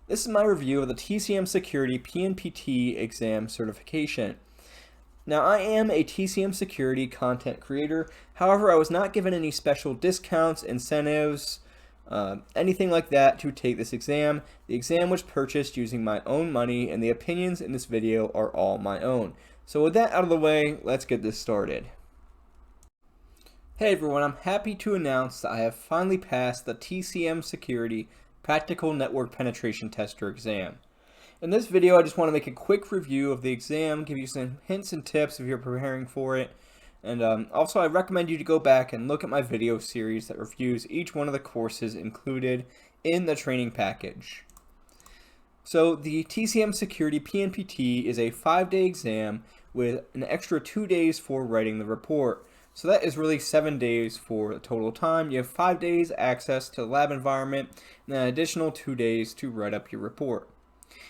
This is my review of the TCM Security PNPT exam certification. Now, I am a TCM Security content creator. However, I was not given any special discounts, incentives, anything like that to take this exam. The exam was purchased using my own money, and the opinions in this video are all my own. So with that out of the way, let's get this started. Hey everyone, I'm happy to announce that I have finally passed the TCM Security Practical Network Penetration Tester exam. In this video, I just want to make a quick review of the exam, give you some hints and tips if you're preparing for it, and also I recommend you to go back and look at my video series that reviews each one of the courses included in the training package. So the TCM Security PNPT is a 5-day exam with an extra 2 days for writing the report. So that is really 7 days for the total time. You have 5 days access to the lab environment and then an additional 2 days to write up your report.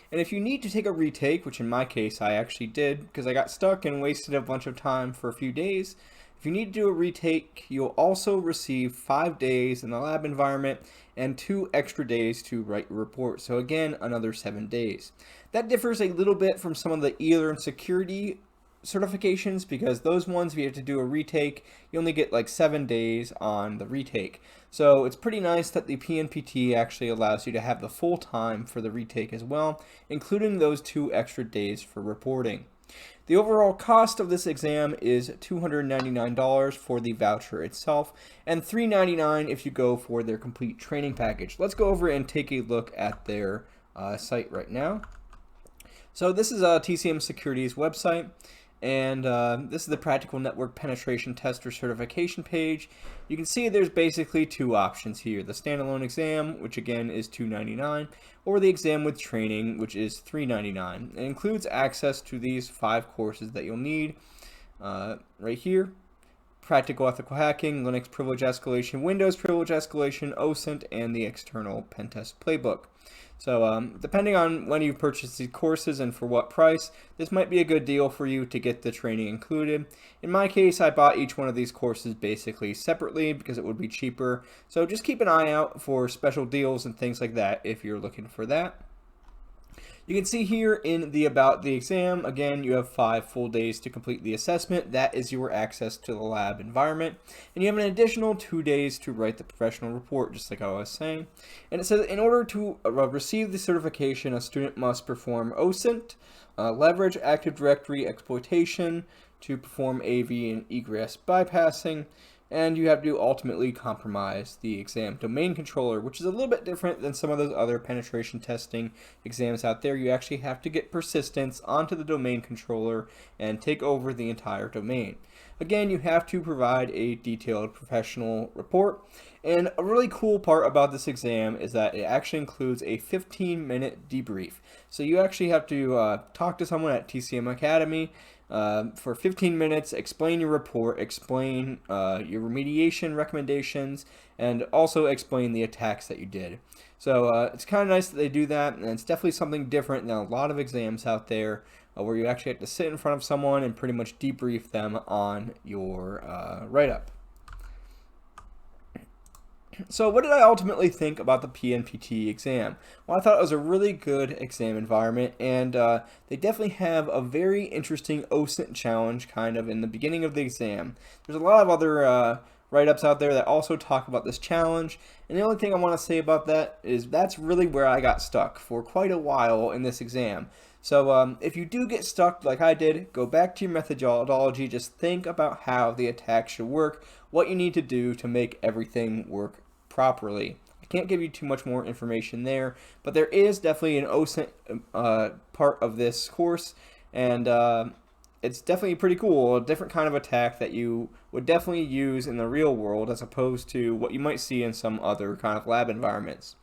And if you need to take a retake, which in my case I actually did because I got stuck and wasted a bunch of time for a few days, if you need to do a retake, you'll also receive 5 days in the lab environment and 2 extra days to write your report. So again, another 7 days. That differs a little bit from some of the e-learn security certifications, because those ones, if you have to do a retake, you only get like 7 days on the retake. So it's pretty nice that the PNPT actually allows you to have the full time for the retake as well, including those 2 extra days for reporting. The overall cost of this exam is $299 for the voucher itself, and $399 if you go for their complete training package. Let's go over and take a look at their site right now. So this is TCM Security's website, and this is the Practical Network Penetration Tester certification page. You can see there's basically 2 options here: the standalone exam, which again is $299, or the exam with training, which is $399. It includes access to these 5 courses that you'll need right here: Practical Ethical Hacking, Linux Privilege Escalation, Windows Privilege Escalation, OSINT, and the External Pentest Playbook. So depending on when you purchase these courses and for what price, this might be a good deal for you to get the training included. In my case, I bought each one of these courses basically separately because it would be cheaper. So just keep an eye out for special deals and things like that if you're looking for that. You can see here in the About the Exam, again, you have 5 full days to complete the assessment. That is your access to the lab environment. And you have an additional 2 days to write the professional report, just like I was saying. And it says, in order to receive the certification, a student must perform OSINT, leverage Active Directory exploitation to perform AV and egress bypassing, and you have to ultimately compromise the exam domain controller, which is a little bit different than some of those other penetration testing exams out there. You actually have to get persistence onto the domain controller and take over the entire domain. Again, you have to provide a detailed professional report. And a really cool part about this exam is that it actually includes a 15-minute debrief. So you actually have to talk to someone at TCM Academy for 15 minutes, explain your report, explain your remediation recommendations, and also explain the attacks that you did. So it's kind of nice that they do that, and it's definitely something different than a lot of exams out there where you actually have to sit in front of someone and pretty much debrief them on your write-up. So what did I ultimately think about the PNPT exam? Well, I thought it was a really good exam environment, and they definitely have a very interesting OSINT challenge kind of in the beginning of the exam. There's a lot of other write-ups out there that also talk about this challenge, and the only thing I want to say about that is that's really where I got stuck for quite a while in this exam. So if you do get stuck like I did, go back to your methodology, just think about how the attack should work, what you need to do to make everything work properly. I can't give you too much more information there, but there is definitely an OSINT part of this course, and it's definitely pretty cool, a different kind of attack that you would definitely use in the real world as opposed to what you might see in some other kind of lab environments.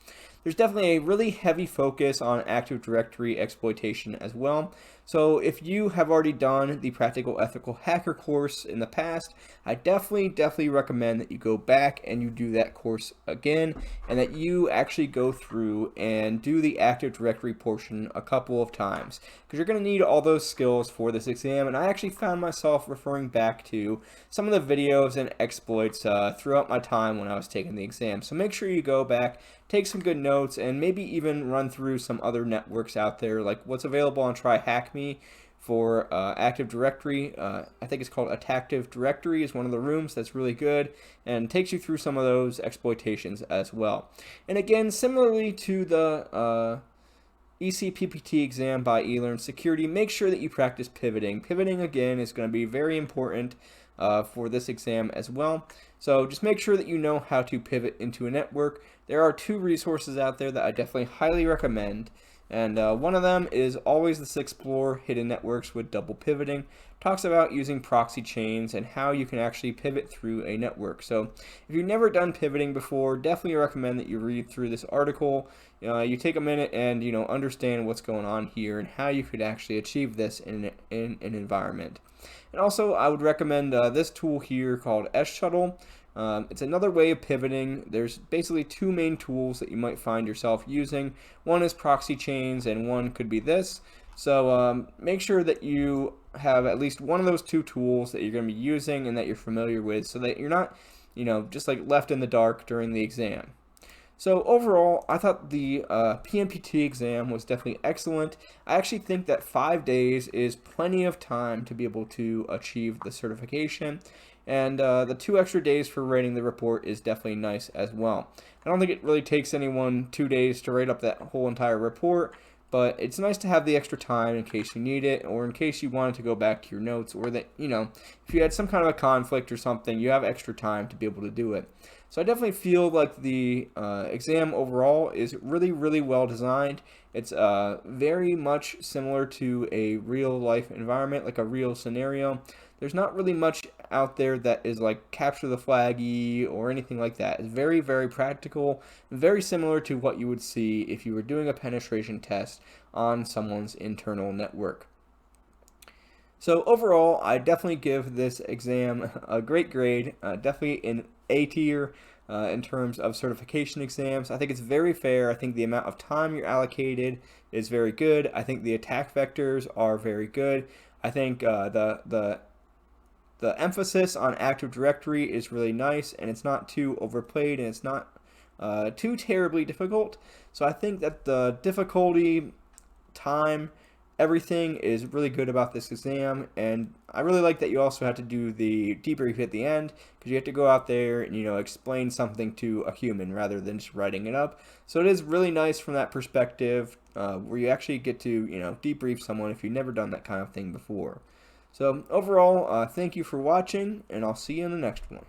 There's definitely a really heavy focus on Active Directory exploitation as well. So if you have already done the Practical Ethical Hacker course in the past, I definitely recommend that you go back and you do that course again, and that you actually go through and do the Active Directory portion a couple of times, because you're going to need all those skills for this exam. And I actually found myself referring back to some of the videos and exploits throughout my time when I was taking the exam. So make sure you go back, take some good notes, and maybe even run through some other networks out there, like what's available on TryHackMe for Active Directory. I think it's called Attactive Directory is one of the rooms that's really good and takes you through some of those exploitations as well. And again, similarly to the ECPPT exam by eLearn Security, make sure that you practice pivoting. Pivoting, again, is going to be very important for this exam as well. So just make sure that you know how to pivot into a network. There are 2 resources out there that I definitely highly recommend. And one of them is Always This Explore Hidden Networks with Double Pivoting. Talks about using proxy chains and how you can actually pivot through a network. So if you've never done pivoting before, definitely recommend that you read through this article. You take a minute and understand what's going on here and how you could actually achieve this in an environment. And also, I would recommend this tool here called S-Shuttle. It's another way of pivoting. There's basically 2 main tools that you might find yourself using. One is proxy chains, and one could be this. So make sure that you have at least one of those 2 tools that you're going to be using and that you're familiar with, so that you're not, just like left in the dark during the exam. So overall, I thought the PNPT exam was definitely excellent. I actually think that 5 days is plenty of time to be able to achieve the certification. And the 2 extra days for writing the report is definitely nice as well. I don't think it really takes anyone 2 days to write up that whole entire report, but it's nice to have the extra time in case you need it, or in case you wanted to go back to your notes, or that, if you had some kind of a conflict or something, you have extra time to be able to do it. So I definitely feel like the exam overall is really well designed. It's very much similar to a real life environment, like a real scenario. There's not really much out there that is like capture the flaggy or anything like that. It's very practical, very similar to what you would see if you were doing a penetration test on someone's internal network. So overall, I definitely give this exam a great grade, definitely an A tier in terms of certification exams. I think it's very fair. I think the amount of time you're allocated is very good. I think the attack vectors are very good. I think the emphasis on Active Directory is really nice, and it's not too overplayed, and it's not too terribly difficult. So I think that the difficulty, time, everything is really good about this exam, and I really like that you also have to do the debrief at the end, because you have to go out there and explain something to a human rather than just writing it up. So it is really nice from that perspective, where you actually get to debrief someone if you've never done that kind of thing before. So overall, thank you for watching, and I'll see you in the next one.